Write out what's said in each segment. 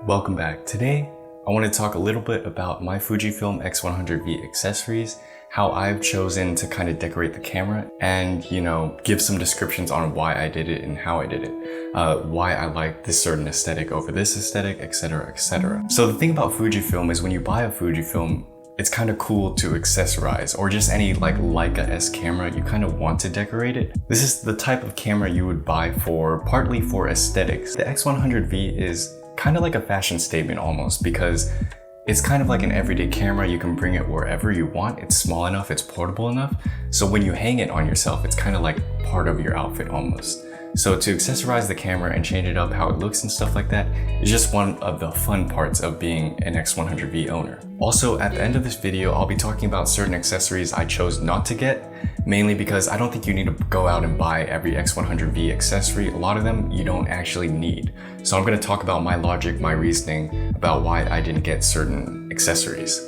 Welcome back. Today, I want to talk a little bit about my Fujifilm x100v accessories, how I've chosen to kind of decorate the camera, and give some descriptions on why I did it and how I did it, why I like this certain aesthetic over this aesthetic, etc, etc. So the thing about Fujifilm is when you buy a Fujifilm, it's kind of cool to accessorize, or just any like Leica-esque camera, you kind of want to decorate it. This is the type of camera you would buy partly for aesthetics. The x100v is kind of like a fashion statement almost, because it's kind of like an everyday camera. You can bring it wherever you want. It's small enough, it's portable enough. So when you hang it on yourself, it's kind of like part of your outfit almost. So to accessorize the camera and change it up how it looks and stuff like that is just one of the fun parts of being an x100v owner. Also, at the end of this video, I'll be talking about certain accessories I chose not to get, mainly because I don't think you need to go out and buy every x100v accessory. A lot of them you don't actually need. So I'm going to talk about my logic, my reasoning about why I didn't get certain accessories.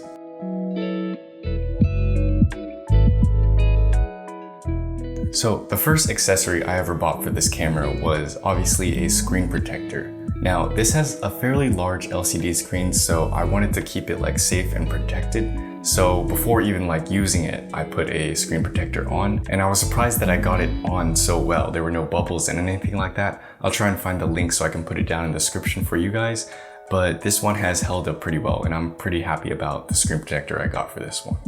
So the first accessory I ever bought for this camera was obviously a screen protector. Now this has a fairly large LCD screen, so I wanted to keep it like safe and protected. So before even like using it, I put a screen protector on, and I was surprised that I got it on so well. There were no bubbles and anything like that. I'll try and find the link so I can put it down in the description for you guys. But this one has held up pretty well, and I'm pretty happy about the screen protector I got for this one.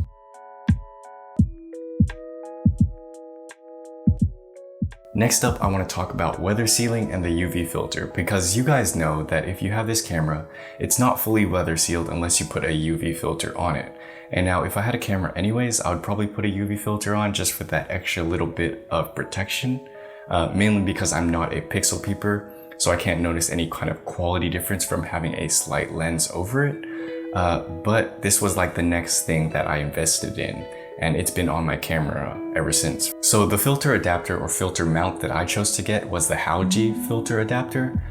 Next up, I want to talk about weather sealing and the UV filter, because you guys know that if you have this camera, it's not fully weather sealed unless you put a UV filter on it. And now if I had a camera anyways, I would probably put a UV filter on just for that extra little bit of protection, mainly because I'm not a pixel peeper, so I can't notice any kind of quality difference from having a slight lens over it. But this was like the next thing that I invested in, and it's been on my camera ever since. So the filter adapter or filter mount that I chose to get was the Fuji filter adapter,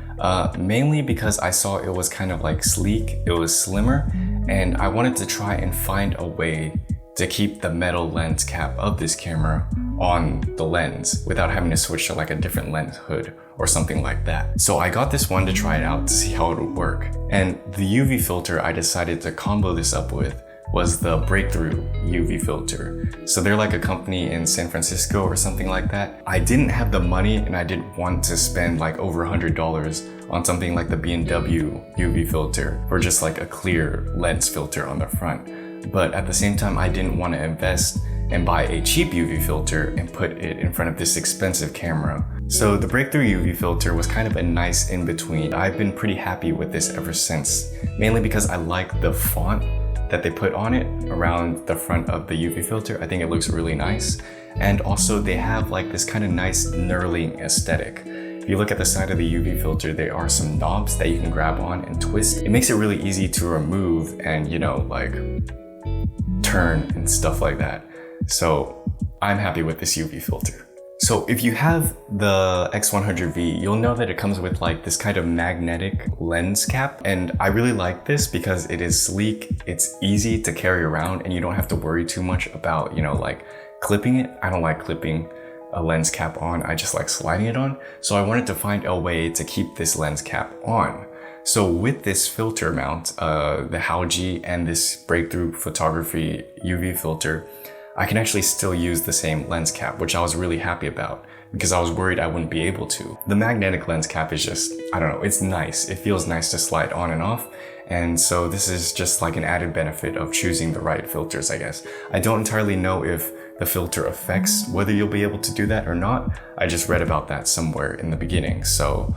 mainly because I saw it was kind of like sleek, it was slimmer, and I wanted to try and find a way to keep the metal lens cap of this camera on the lens without having to switch to like a different lens hood or something like that. So I got this one to try it out to see how it would work. And the UV filter I decided to combo this up with was the Breakthrough UV filter. So they're like a company in San Francisco or something like that. I didn't have the money and I didn't want to spend like over $100 on something like the B&W UV filter for just like a clear lens filter on the front. But at the same time, I didn't want to invest and buy a cheap UV filter and put it in front of this expensive camera. So the Breakthrough UV filter was kind of a nice in-between. I've been pretty happy with this ever since, mainly because I like the font that they put on it around the front of the UV filter. I think it looks really nice. And also they have like this kind of nice knurling aesthetic. If you look at the side of the UV filter, there are some knobs that you can grab on and twist. It makes it really easy to remove and like turn and stuff like that. So I'm happy with this UV filter. So if you have the x100v, you'll know that it comes with like this kind of magnetic lens cap. And I really like this because it is sleek, it's easy to carry around, and you don't have to worry too much about, like clipping it. I don't like clipping a lens cap on, I just like sliding it on. So I wanted to find a way to keep this lens cap on. So with this filter mount, the Fuji and this Breakthrough Photography UV filter, I can actually still use the same lens cap, which I was really happy about because I was worried I wouldn't be able to. The magnetic lens cap is just, I don't know, it's nice. It feels nice to slide on and off. And so this is just like an added benefit of choosing the right filters, I guess. I don't entirely know if the filter affects whether you'll be able to do that or not. I just read about that somewhere in the beginning, so.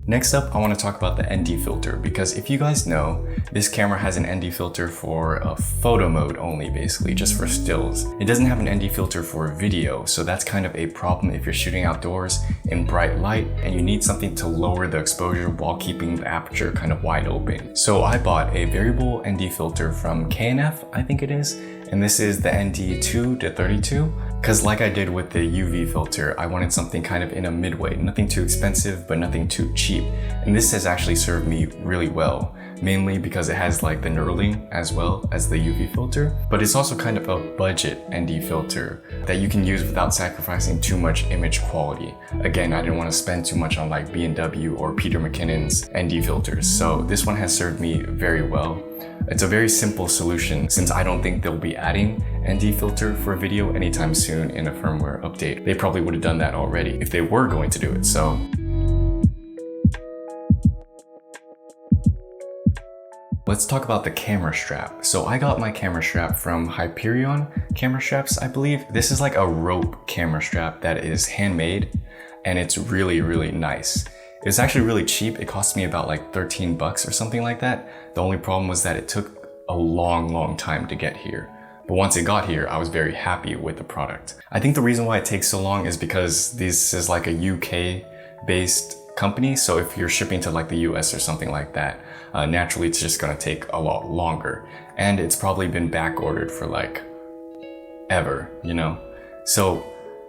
Next up, I want to talk about the ND filter, because if you guys know, this camera has an ND filter for a photo mode only, basically, just for stills. It doesn't have an ND filter for video, so that's kind of a problem if you're shooting outdoors in bright light and you need something to lower the exposure while keeping the aperture kind of wide open. So I bought a variable ND filter from K&F, I think it is, and this is the ND 2 to 32. Because like I did with the UV filter, I wanted something kind of in a midway, nothing too expensive, but nothing too cheap. And this has actually served me really well, mainly because it has like the knurling as well as the UV filter, but it's also kind of a budget ND filter that you can use without sacrificing too much image quality. Again, I didn't want to spend too much on like B&W or Peter McKinnon's ND filters, so this one has served me very well. It's a very simple solution since I don't think they'll be adding ND filter for a video anytime soon in a firmware update. They probably would have done that already if they were going to do it, so. Let's talk about the camera strap. So I got my camera strap from Hyperion camera straps, I believe. This is like a rope camera strap that is handmade and it's really, really nice. It was actually really cheap. It cost me about like 13 bucks or something like that. The only problem was that it took a long time to get here. But once it got here, I was very happy with the product. I think the reason why it takes so long is because this is like a UK based company. So if you're shipping to like the US or something like that, naturally it's just gonna take a lot longer. And it's probably been back ordered for like ever, you know? So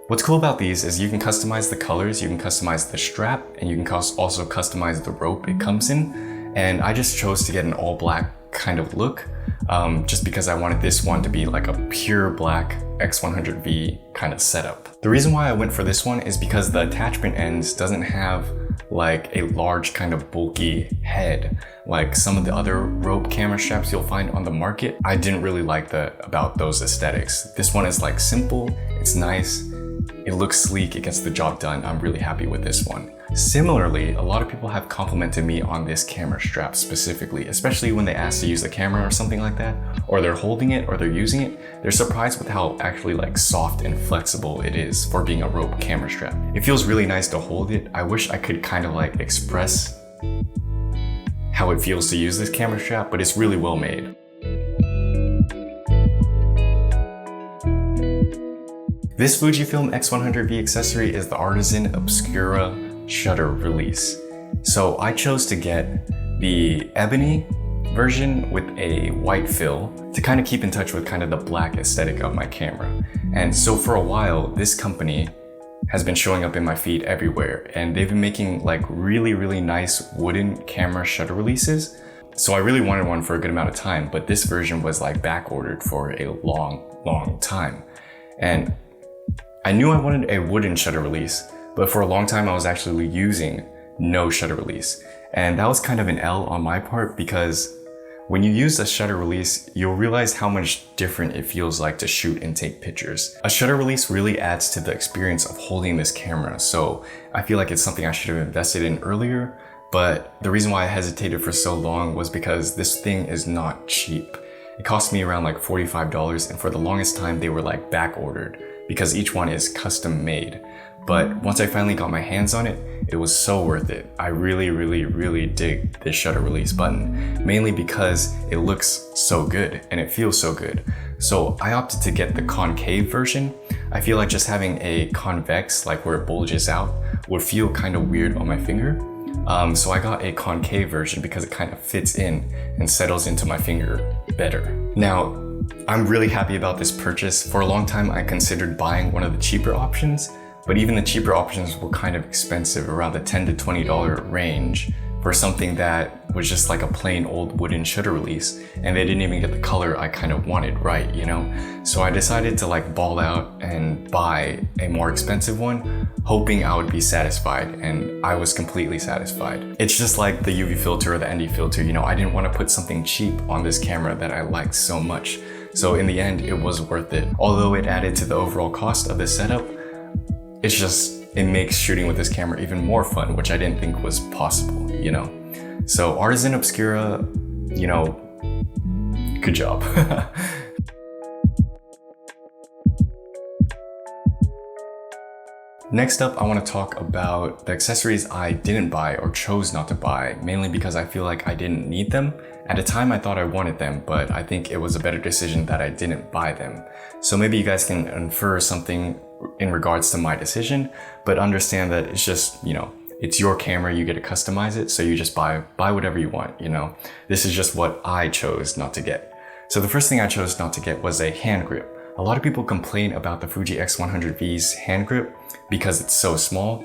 what's cool about these is you can customize the colors, you can customize the strap, and you can also customize the rope it comes in. And I just chose to get an all black kind of look, just because I wanted this one to be like a pure black x100v kind of setup. The reason why I went for this one is because the attachment ends doesn't have like a large kind of bulky head like some of the other rope camera straps you'll find on the market. I didn't really like about those aesthetics. This one is like simple, it's nice, it looks sleek, it gets the job done. I'm really happy with this one. Similarly, a lot of people have complimented me on this camera strap specifically, especially when they ask to use the camera or something like that, or they're holding it or they're using it. They're surprised with how actually like soft and flexible it is for being a rope camera strap. It feels really nice to hold it. I wish I could kind of like express how it feels to use this camera strap, but it's really well made. This Fujifilm x100v accessory is the artisan obscura shutter release. So I chose to get the ebony version with a white fill to kind of keep in touch with kind of the black aesthetic of my camera. And so for a while, this company has been showing up in my feed everywhere, and they've been making like really nice wooden camera shutter releases. So I really wanted one for a good amount of time, but this version was like back ordered for a long time. And I knew I wanted a wooden shutter release, but for a long time I was actually using no shutter release. And that was kind of an L on my part, because when you use a shutter release, you'll realize how much different it feels like to shoot and take pictures. A shutter release really adds to the experience of holding this camera, so I feel like it's something I should have invested in earlier, but the reason why I hesitated for so long was because this thing is not cheap. It cost me around like $45, and for the longest time they were like back ordered, because each one is custom made. But once I finally got my hands on it, it was so worth it. I really dig this shutter release button, mainly because it looks so good and it feels so good. So I opted to get the concave version. I feel like just having a convex, like where it bulges out, would feel kind of weird on my finger. So I got a concave version because it kind of fits in and settles into my finger better. Now, I'm really happy about this purchase. For a long time, I considered buying one of the cheaper options, but even the cheaper options were kind of expensive, around the $10 to $20 range for something that was just like a plain old wooden shutter release, and they didn't even get the color I kind of wanted right, you know? So I decided to like ball out and buy a more expensive one, hoping I would be satisfied, and I was completely satisfied. It's just like the UV filter or the ND filter, you know, I didn't want to put something cheap on this camera that I liked so much. So in the end, it was worth it. Although it added to the overall cost of the setup, it makes shooting with this camera even more fun, which I didn't think was possible, you know? So artisan obscura, you know, good job. Next up, I want to talk about the accessories I didn't buy or chose not to buy, mainly because I feel like I didn't need them. At the time, I thought I wanted them, but I think it was a better decision that I didn't buy them. So maybe you guys can infer something in regards to my decision, but understand that it's just, you know, it's your camera, you get to customize it, so you just buy whatever you want, you know? This is just what I chose not to get. So the first thing I chose not to get was a hand grip a lot of people complain about the Fuji X100v's hand grip because it's so small.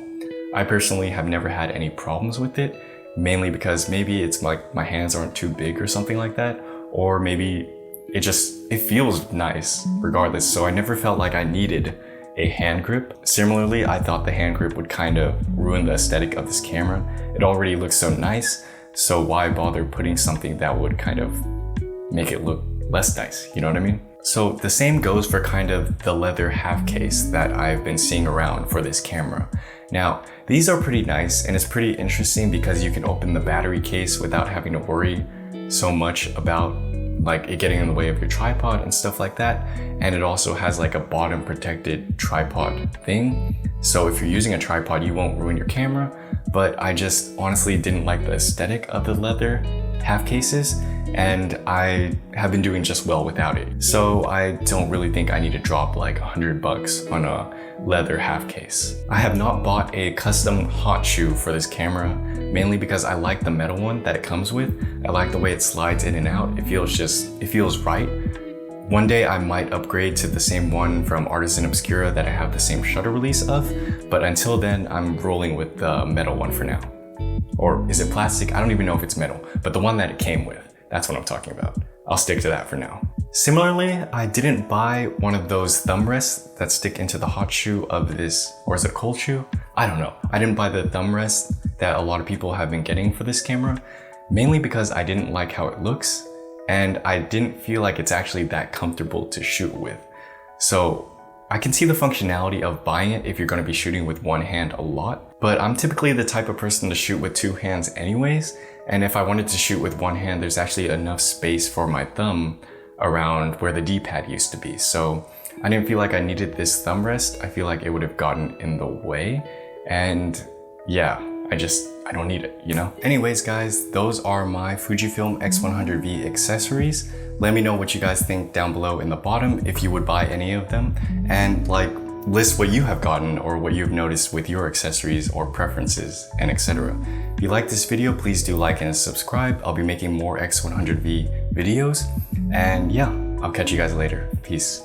I personally have never had any problems with it, mainly because maybe it's like my hands aren't too big or something like that, or maybe it feels nice regardless, so I never felt like I needed a hand grip. Similarly, I thought the hand grip would kind of ruin the aesthetic of this camera. It already looks so nice, so why bother putting something that would kind of make it look less nice, you know what I mean? So the same goes for kind of the leather half case that I've been seeing around for this camera. Now, these are pretty nice, and it's pretty interesting because you can open the battery case without having to worry so much about like it getting in the way of your tripod and stuff like that. And it also has like a bottom protected tripod thing. So if you're using a tripod, you won't ruin your camera. But I just honestly didn't like the aesthetic of the leather half cases, and I have been doing just well without it. So I don't really think I need to drop like $100 on a leather half case. I have not bought a custom hot shoe for this camera, mainly because I like the metal one that it comes with. I like the way it slides in and out. It feels right. One day I might upgrade to the same one from Artisan Obscura that I have the same shutter release of, but until then I'm rolling with the metal one for now. Or is it plastic? I don't even know if it's metal, but the one that it came with, that's what I'm talking about. I'll stick to that for now. Similarly, I didn't buy one of those thumb rests that stick into the hot shoe of this, or is it a cold shoe? I don't know. I didn't buy the thumb rest that a lot of people have been getting for this camera, mainly because I didn't like how it looks, and I didn't feel like it's actually that comfortable to shoot with. So I can see the functionality of buying it if you're going to be shooting with one hand a lot, but I'm typically the type of person to shoot with two hands anyways, and if I wanted to shoot with one hand, there's actually enough space for my thumb around where the D-pad used to be. So I didn't feel like I needed this thumb rest. I feel like it would have gotten in the way, and yeah, I don't need it, you know? Anyways guys, those are my Fujifilm X100v accessories. Let me know what you guys think down below in the bottom if you would buy any of them, and like list what you have gotten or what you've noticed with your accessories or preferences and etc. If you like this video, please do like and subscribe. I'll be making more X100v videos, and yeah, I'll catch you guys later. Peace.